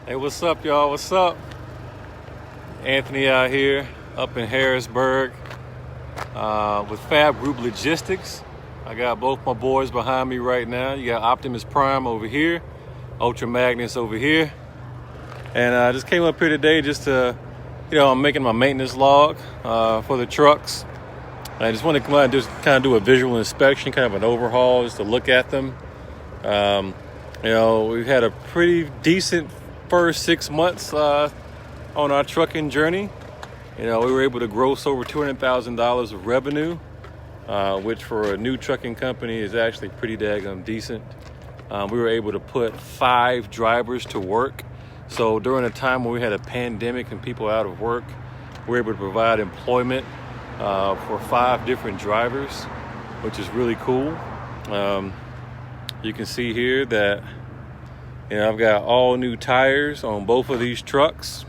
Hey, what's up, y'all? What's up? Anthony out here up in Harrisburg with Fab Group Logistics. I got both my boys behind me right now. You got Optimus Prime over here, Ultra Magnus over here. And I just came up here today just to, I'm making my maintenance log for the trucks. I just want to come out and just kind of do a visual inspection, kind of an overhaul, just to look at them. We've had a pretty decent first 6 months on our trucking journey. We were able to gross over $200,000 of revenue, which for a new trucking company is actually pretty daggone decent. We were able to put 5 drivers to work. So during a time when we had a pandemic and people out of work, we were able to provide employment for 5 different drivers, which is really cool. You can see here that I've got all new tires on both of these trucks,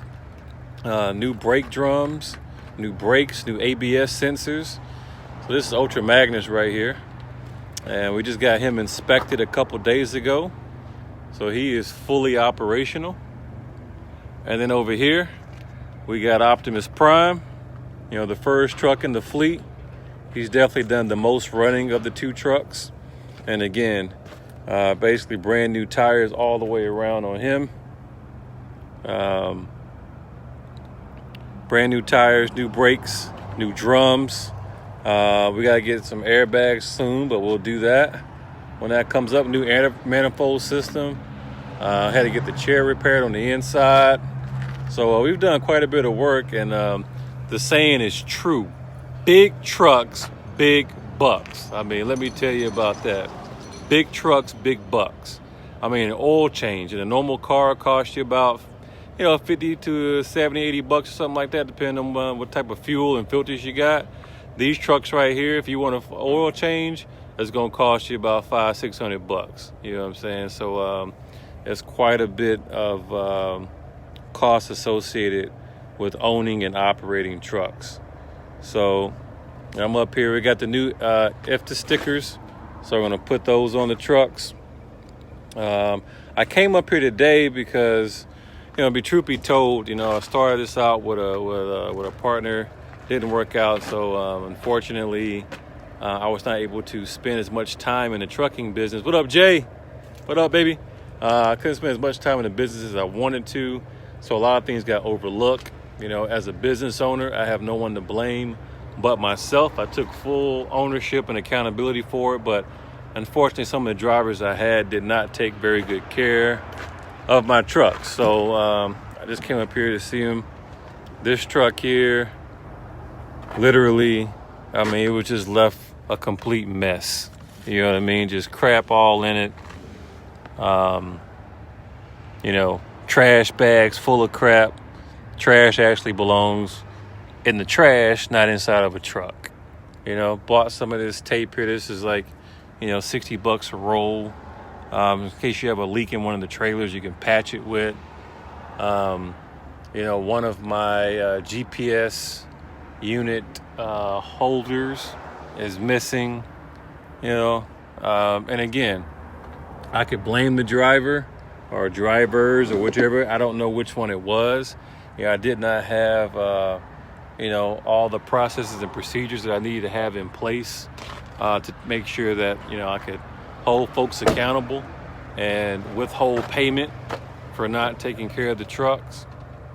new brake drums, new brakes, new ABS sensors. So this is Ultra Magnus right here, and we just got him inspected a couple days ago, so he is fully operational. And then over here we got Optimus Prime, the first truck in the fleet. He's definitely done the most running of the 2 trucks, and again, basically brand new tires all the way around on him. Brand new tires, new brakes, new drums. We got to get some airbags soon, but we'll do that when that comes up. New manifold system. Had to get the chair repaired on the inside. So we've done quite a bit of work, and the saying is true. Big trucks, big bucks. I mean, let me tell you about that. Big trucks, big bucks. I mean, an oil change in a normal car costs you about, 50 to 70, 80 bucks or something like that, depending on what type of fuel and filters you got. These trucks right here, if you want an oil change, it's going to cost you about 500, 600 bucks. You know what I'm saying? So it's quite a bit of cost associated with owning and operating trucks. So I'm up here. We got the new IFTA stickers. So I'm going to put those on the trucks. I came up here today because, truth be told, I started this out with a partner. Didn't work out. So unfortunately, I was not able to spend as much time in the trucking business. What up, Jay? What up, baby? I couldn't spend as much time in the business as I wanted to. So a lot of things got overlooked. As a business owner, I have no one to blame but myself. I took full ownership and accountability for it, but unfortunately some of the drivers I had did not take very good care of my trucks. So I just came up here to see them. This truck here, literally, it was just left a complete mess. You know what I mean? Just crap all in it. Trash bags full of crap. Trash actually belongs in the trash, not inside of a truck. Bought some of this tape here. This is like, 60 bucks a roll. In case you have a leak in one of the trailers, you can patch it with. One of my GPS unit holders is missing, and again, I could blame the driver or drivers or whichever. I don't know which one it was. I did not have, all the processes and procedures that I needed to have in place to make sure that, I could hold folks accountable and withhold payment for not taking care of the trucks.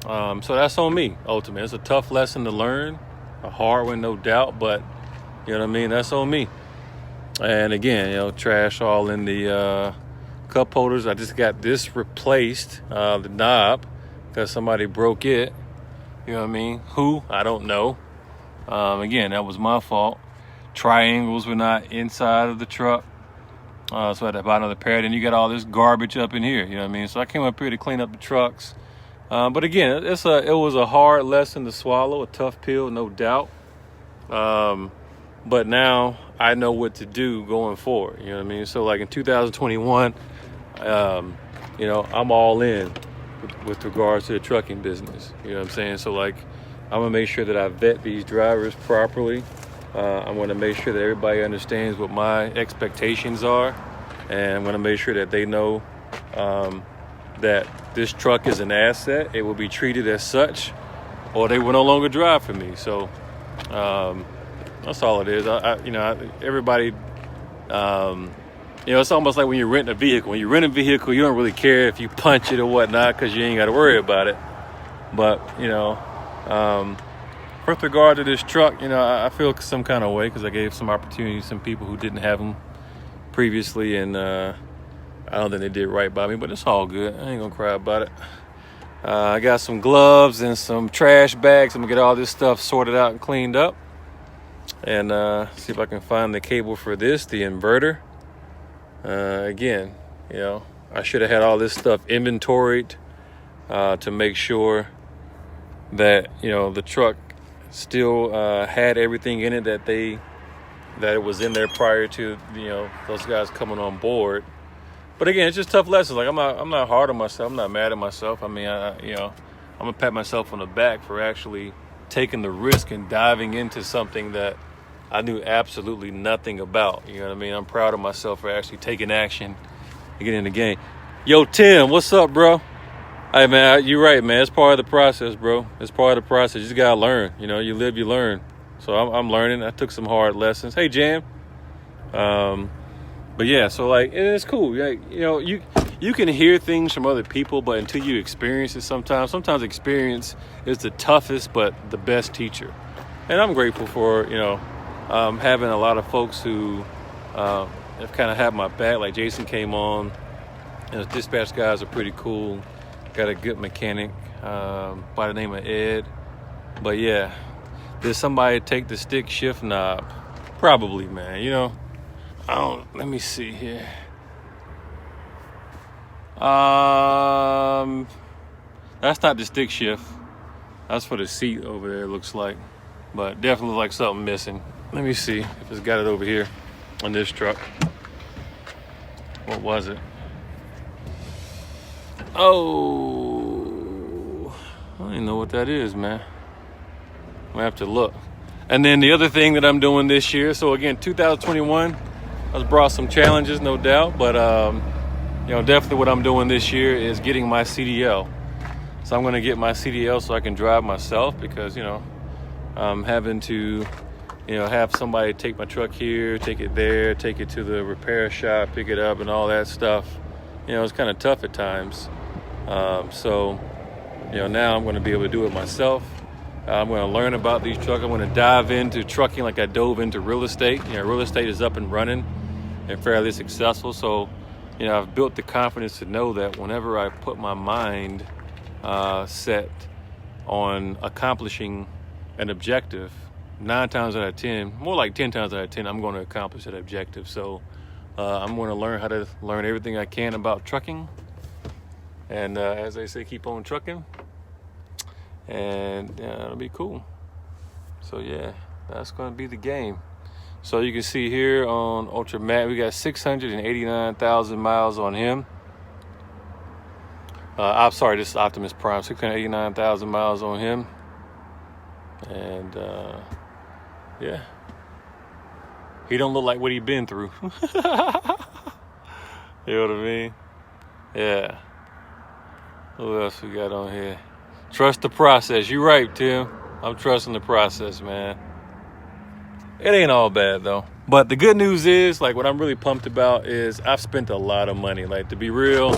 So that's on me, ultimately. It's a tough lesson to learn, a hard one, no doubt, but, that's on me. And again, trash all in the cup holders. I just got this replaced, the knob, because somebody broke it. Who? I don't know. Again, that was my fault. Triangles were not inside of the truck. So I had to buy another pair. Then you got all this garbage up in here. So I came up here to clean up the trucks. But again, it was a hard lesson to swallow, a tough pill, no doubt. But now I know what to do going forward. So like in 2021, I'm all in with regards to the trucking business. So like, I'm gonna make sure that I vet these drivers properly. I'm gonna make sure that everybody understands what my expectations are, and I'm gonna make sure that they know that this truck is an asset. It will be treated as such, or they will no longer drive for me. So that's all it is. Everybody, it's almost like when you rent a vehicle. When you rent a vehicle, you don't really care if you punch it or whatnot because you ain't got to worry about it. But, with regard to this truck, I feel some kind of way because I gave some opportunity to some people who didn't have them previously, and I don't think they did right by me, but it's all good. I ain't gonna cry about it. I got some gloves and some trash bags. I'm gonna get all this stuff sorted out and cleaned up, and see if I can find the cable for this, the inverter. Again, I should have had all this stuff inventoried to make sure that the truck still had everything in it that it was in there prior to those guys coming on board. But again, it's just tough lessons. Like I'm not hard on myself. I'm not mad at myself. I mean, I'm gonna pat myself on the back for actually taking the risk and diving into something that I knew absolutely nothing about. You know what I mean? I'm proud of myself for actually taking action and getting in the game. Yo, Tim, what's up, bro? Hey, man, you're right, man. It's part of the process, bro. It's part of the process. You just gotta learn. You live, you learn. So I'm learning. I took some hard lessons. Hey, Jam. But yeah, so it's cool. Like, you can hear things from other people, but until you experience it, sometimes experience is the toughest but the best teacher. And I'm grateful for having a lot of folks who have kind of had my back. Like Jason came on. Dispatch guys are pretty cool. Got a good mechanic by the name of Ed. But yeah, did somebody take the stick shift knob? Probably, man. Let me see here. That's not the stick shift. That's for the seat over there, it looks like. But definitely like something missing. Let me see if it's got it over here on this truck. What was it? Oh, I don't even know what that is, man. I'm gonna have to look. And then the other thing that I'm doing this year, so again, 2021 has brought some challenges, no doubt, but definitely what I'm doing this year is getting my CDL. So I'm gonna get my CDL so I can drive myself because I'm having to have somebody take my truck here, take it there, take it to the repair shop, pick it up and all that stuff. It's kind of tough at times. So now I'm going to be able to do it myself. I'm going to learn about these trucks. I'm going to dive into trucking like I dove into real estate. Real estate is up and running and fairly successful. So, I've built the confidence to know that whenever I put my mind set on accomplishing an objective, 9 times out of 10, more like 10 times out of 10, I'm going to accomplish that objective. So I'm going to learn how to learn everything I can about trucking. And as they say, keep on trucking. And it'll be cool. So yeah, that's going to be the game. So you can see here on Ultra Matt, we got 689,000 miles on him. I'm sorry, this is Optimus Prime, 689,000 miles on him. And yeah, he don't look like what he been through. You know what I mean? Yeah. Who else we got on here? Trust the process. You're right, Tim. I'm trusting the process, man. It ain't all bad, though. But the good news is, what I'm really pumped about is I've spent a lot of money. To be real,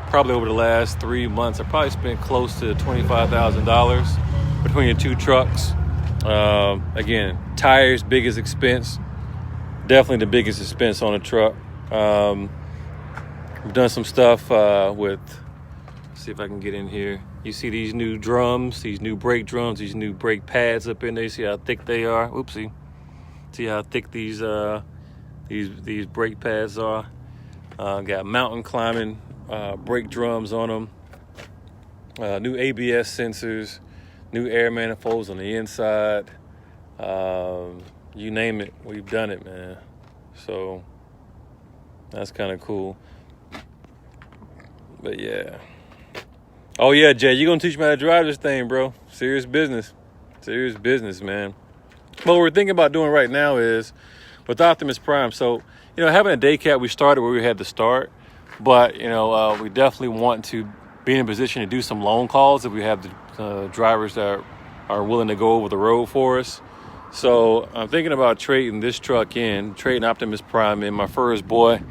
probably over the last 3 months, I probably spent close to $25,000 between the two trucks. Again, tires, biggest expense. Definitely the biggest expense on the truck. We've done some stuff with... See if I can get in here. You see these new drums, these new brake drums, these new brake pads up in there. See how thick they are? Oopsie. See how thick these brake pads are. Got mountain climbing brake drums on them. New ABS sensors, new air manifolds on the inside. You name it, we've done it, man. So that's kind of cool. But yeah. Oh yeah, Jay, you're gonna teach me how to drive this thing, bro. Serious business, man. What we're thinking about doing right now is with Optimus Prime. So, having a day cab, we started where we had to start, but we definitely want to be in a position to do some loan calls if we have the drivers that are willing to go over the road for us. So I'm thinking about trading this truck in, trading Optimus Prime in, my first boy.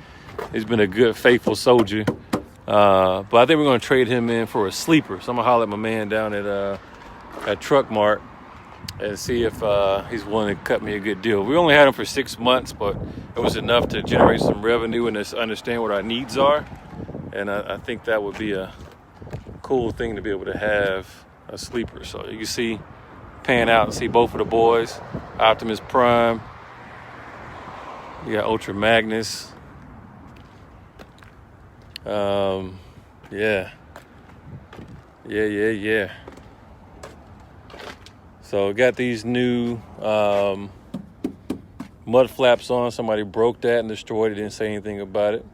He's been a good, faithful soldier. But I think we're going to trade him in for a sleeper. So I'm going to holler at my man down at Truck Mart and see if he's willing to cut me a good deal. We only had him for 6 months, but it was enough to generate some revenue and us understand what our needs are. And I think that would be a cool thing to be able to have a sleeper. So you can see, pan out and see both of the boys. Optimus Prime. You got Ultra Magnus. Yeah. So got these new mud flaps on. Somebody broke that and destroyed it, didn't say anything about it.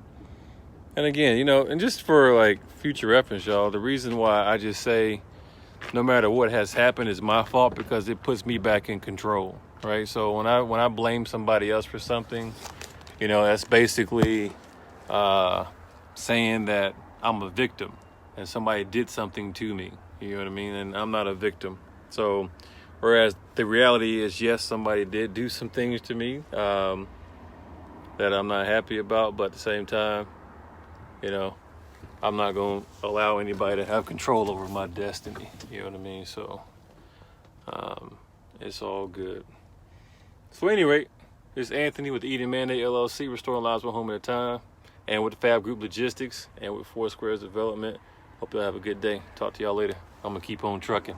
And again, you know, and just for like future reference, y'all, the reason why I just say no matter what has happened is my fault, because it puts me back in control, right? So when I blame somebody else for something, you know, that's basically saying that I'm a victim and somebody did something to me, you know what I mean? And I'm not a victim. So whereas the reality is, yes, somebody did do some things to me that I'm not happy about, but at the same time, you know, I'm not going to allow anybody to have control over my destiny. You know what I mean? So it's all good. So at any rate, this is Anthony with the Eden Mandate LLC, restoring lives one home at a time, and with the Fab Group Logistics, and with Four Squares Development. Hope y'all have a good day. Talk to y'all later. I'm going to keep on trucking.